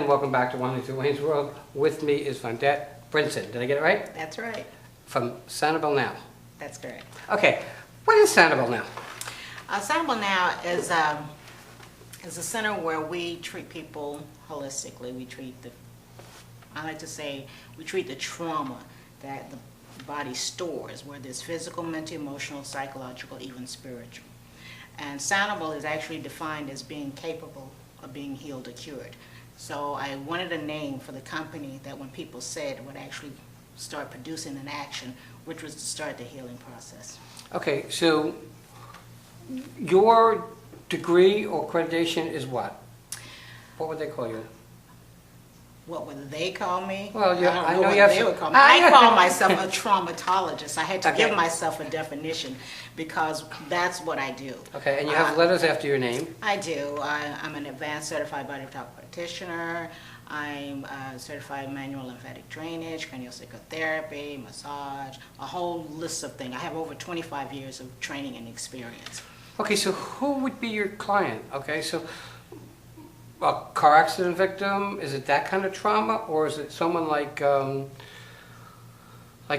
Welcome back to Wandering Through Wayne's World. With me is Vondette Brinson. Did I get it right? That's right. From Sanibel Now. That's correct. Okay, what is Sanibel Now? Sanibel Now is a center where we treat people holistically. We treat I like to say, we treat the trauma that the body stores, whether it's physical, mental, emotional, psychological, even spiritual. And Sanibel is actually defined as being capable of being healed or cured. So I wanted a name for the company that when people said it would actually start producing an action, which was to start the healing process. Okay, so your degree or accreditation is what? What would they call you? What would they call me? Well, yeah, I don't know you what have they would call me. I call myself a traumatologist. I had to give myself a definition because that's what I do. Okay, and you have letters after your name? I do. I'm an advanced certified body talk practitioner. I'm certified manual lymphatic drainage, cranial psychotherapy, massage, a whole list of things. I have over 25 years of training and experience. Okay, so who would be your client? Okay, so a car accident victim, is it that kind of trauma, or is it someone like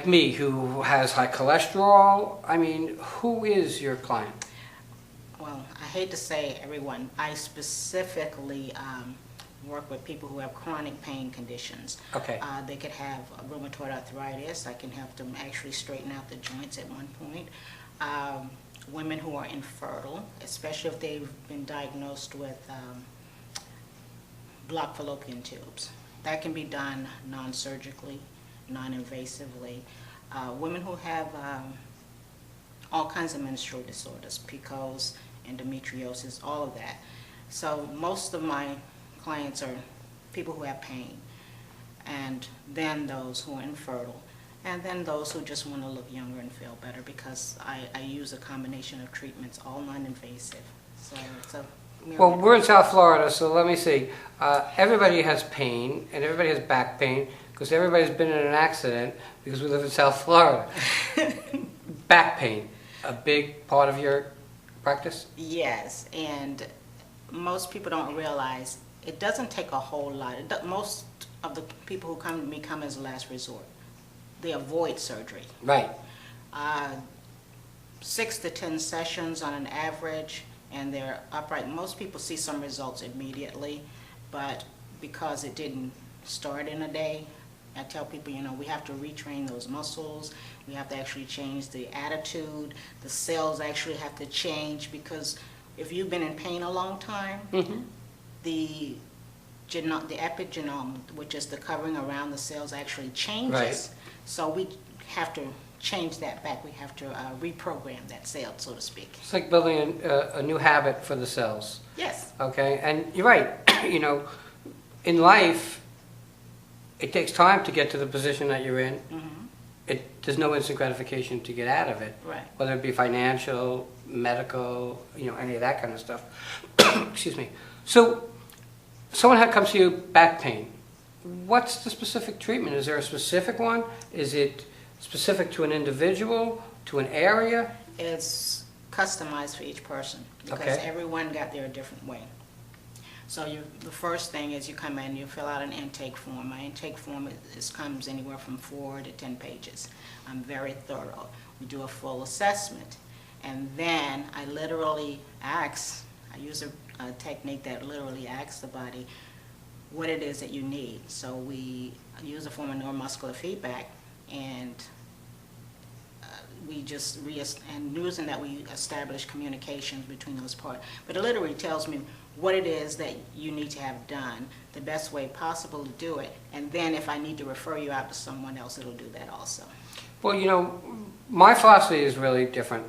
me who has high cholesterol? I mean, who is your client? Well, I hate to say everyone. I specifically work with people who have chronic pain conditions. Okay. They could have rheumatoid arthritis. I can help them actually straighten out the joints at one point. Women who are infertile, especially if they've been diagnosed with blocked fallopian tubes. That can be done non-surgically, non-invasively. Women who have all kinds of menstrual disorders, PCOS, endometriosis, all of that. So most of my clients are people who have pain, and then those who are infertile, and then those who just want to look younger and feel better, because I use a combination of treatments, all non-invasive. So it's a Well, we're in South Florida, so let me see. Everybody has pain, and everybody has back pain, because everybody's been in an accident, because we live in South Florida. Back pain, a big part of your practice? Yes, and most people don't realize it doesn't take a whole lot. Most of the people who come to me come as a last resort. They avoid surgery. Right. 6 to 10 sessions on an average, and they're upright. Most people see some results immediately, but because it didn't start in a day, I tell people, you know, we have to retrain those muscles. We have to actually change the attitude. The cells actually have to change, because if you've been in pain a long time, the epigenome, which is the covering around the cells, actually changes. Right. So we have to change that back. We have to reprogram that cell, so to speak. It's like building a new habit for the cells. Yes. Okay, and you're right. You know, in life, it takes time to get to the position that you're in. There's no instant gratification to get out of it. Right. Whether it be financial, medical, you know, any of that kind of stuff. Excuse me. So, someone comes to you, back pain. What's the specific treatment? Is there a specific one? Is it specific to an individual, to an area? It's customized for each person, because everyone got there a different way. So the first thing is you come in, you fill out an intake form. My intake form comes anywhere from 4 to 10 pages. I'm very thorough. We do a full assessment, and then I literally ask, I use a technique that literally asks the body what it is that you need. So we use a form of neuromuscular feedback, and we just using that, we establish communications between those parts. But it literally tells me what it is that you need to have done, the best way possible to do it, and then if I need to refer you out to someone else, it'll do that also. Well, you know, my philosophy is really different.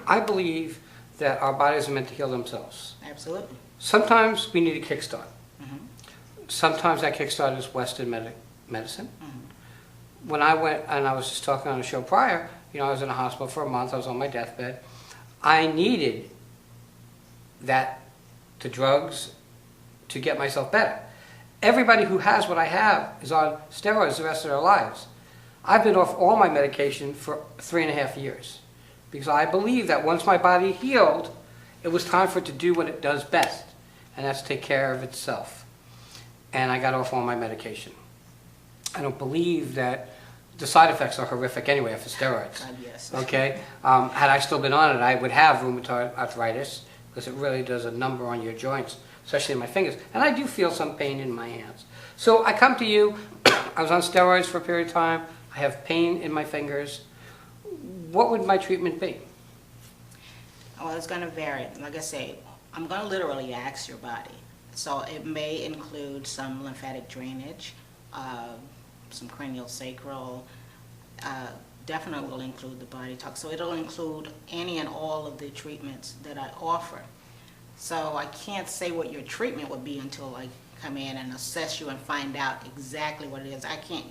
I believe that our bodies are meant to heal themselves. Absolutely. Sometimes we need a kickstart. Sometimes that kickstart is Western medicine. When I went, and I was just talking on a show prior, you know, I was in a hospital for a month, I was on my deathbed. I needed the drugs to get myself better. Everybody who has what I have is on steroids the rest of their lives. I've been off all my medication for 3.5 years, because I believe that once my body healed, it was time for it to do what it does best, and that's take care of itself. and I got off all my medication. I don't believe that the side effects are horrific anyway for steroids. Yes. Okay? Had I still been on it, I would have rheumatoid arthritis, because it really does a number on your joints, especially in my fingers. And I do feel some pain in my hands. So I come to you, I was on steroids for a period of time, I have pain in my fingers. What would my treatment be? Well, it's going to vary. Like I say, I'm going to literally ask your body. So it may include some lymphatic drainage, some cranial sacral, definitely will include the body talk. So it'll include any and all of the treatments that I offer. So I can't say what your treatment would be until I come in and assess you and find out exactly what it is. I can't,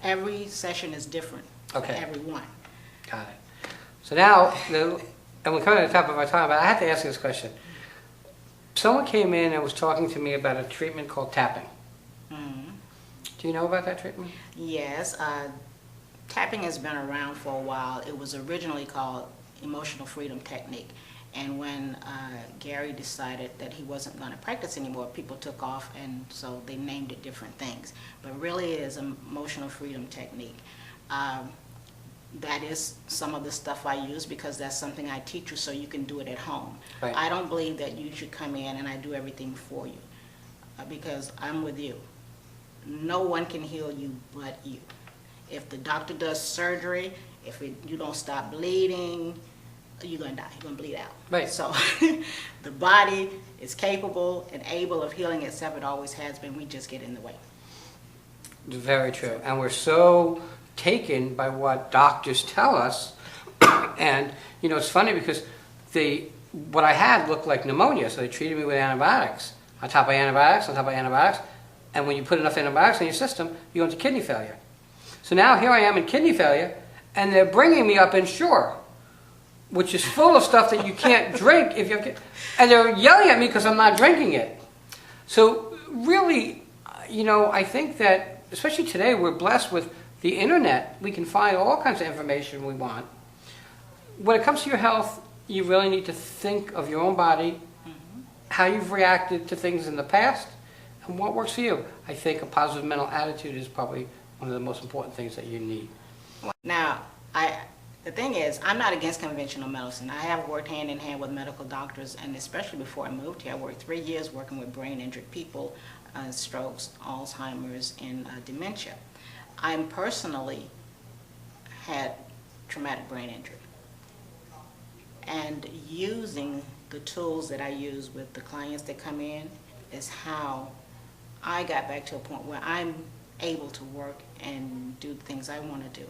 every session is different for everyone. Got it. So now, and we're coming to the top of our time, but I have to ask you this question. Someone came in and was talking to me about a treatment called tapping. Mm-hmm. Do you know about that treatment? Yes. Tapping has been around for a while. It was originally called emotional freedom technique. And when Gary decided that he wasn't going to practice anymore, people took off, and so they named it different things. But really it is an emotional freedom technique. That is some of the stuff I use because that's something I teach you so you can do it at home. Right. I don't believe that you should come in and I do everything for you because I'm with you. No one can heal you but you. If the doctor does surgery, you don't stop bleeding, you're going to die. You're going to bleed out. Right. So the body is capable and able of healing itself. It always has been. We just get in the way. Very true. And we're so taken by what doctors tell us. And, it's funny because what I had looked like pneumonia, so they treated me with antibiotics, on top of antibiotics, on top of antibiotics. And when you put enough antibiotics in your system, you go into kidney failure. So now here I am in kidney failure, and they're bringing me up Ensure, which is full of stuff that you can't drink if you're, and they're yelling at me because I'm not drinking it. So really, I think that, especially today, we're blessed with the internet. We can find all kinds of information we want. When it comes to your health, you really need to think of your own body, how you've reacted to things in the past, and what works for you. I think a positive mental attitude is probably one of the most important things that you need. Now, the thing is, I'm not against conventional medicine. I have worked hand in hand with medical doctors, and especially before I moved here, I worked 3 years working with brain-injured people, strokes, Alzheimer's, and dementia. I personally had traumatic brain injury. And using the tools that I use with the clients that come in is how I got back to a point where I'm able to work and do the things I want to do.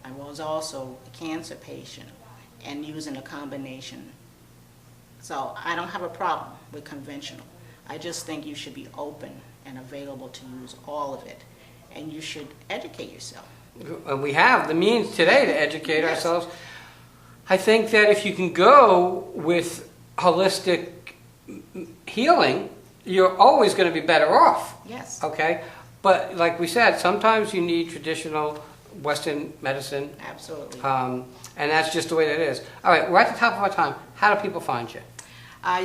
I was also a cancer patient and using a combination. So I don't have a problem with conventional. I just think you should be open and available to use all of it. And you should educate yourself. We have the means today to educate ourselves. I think that if you can go with holistic healing, you're always going to be better off. Yes. Okay? But like we said, sometimes you need traditional Western medicine. Absolutely. And that's just the way that it is. All right, we're at the top of our time. How do people find you?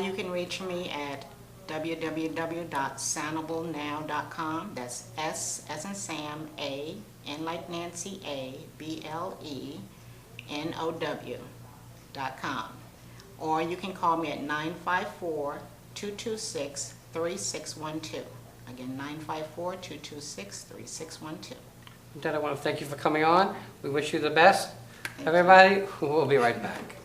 You can reach me at www.sanoblenow.com. That's S as in Sam, A, N like Nancy, A, BLENOW.com. Or you can call me at 954-226-3612. Again, 954-226-3612. Vondette, I want to thank you for coming on. We wish you the best. Everybody, we'll be right back.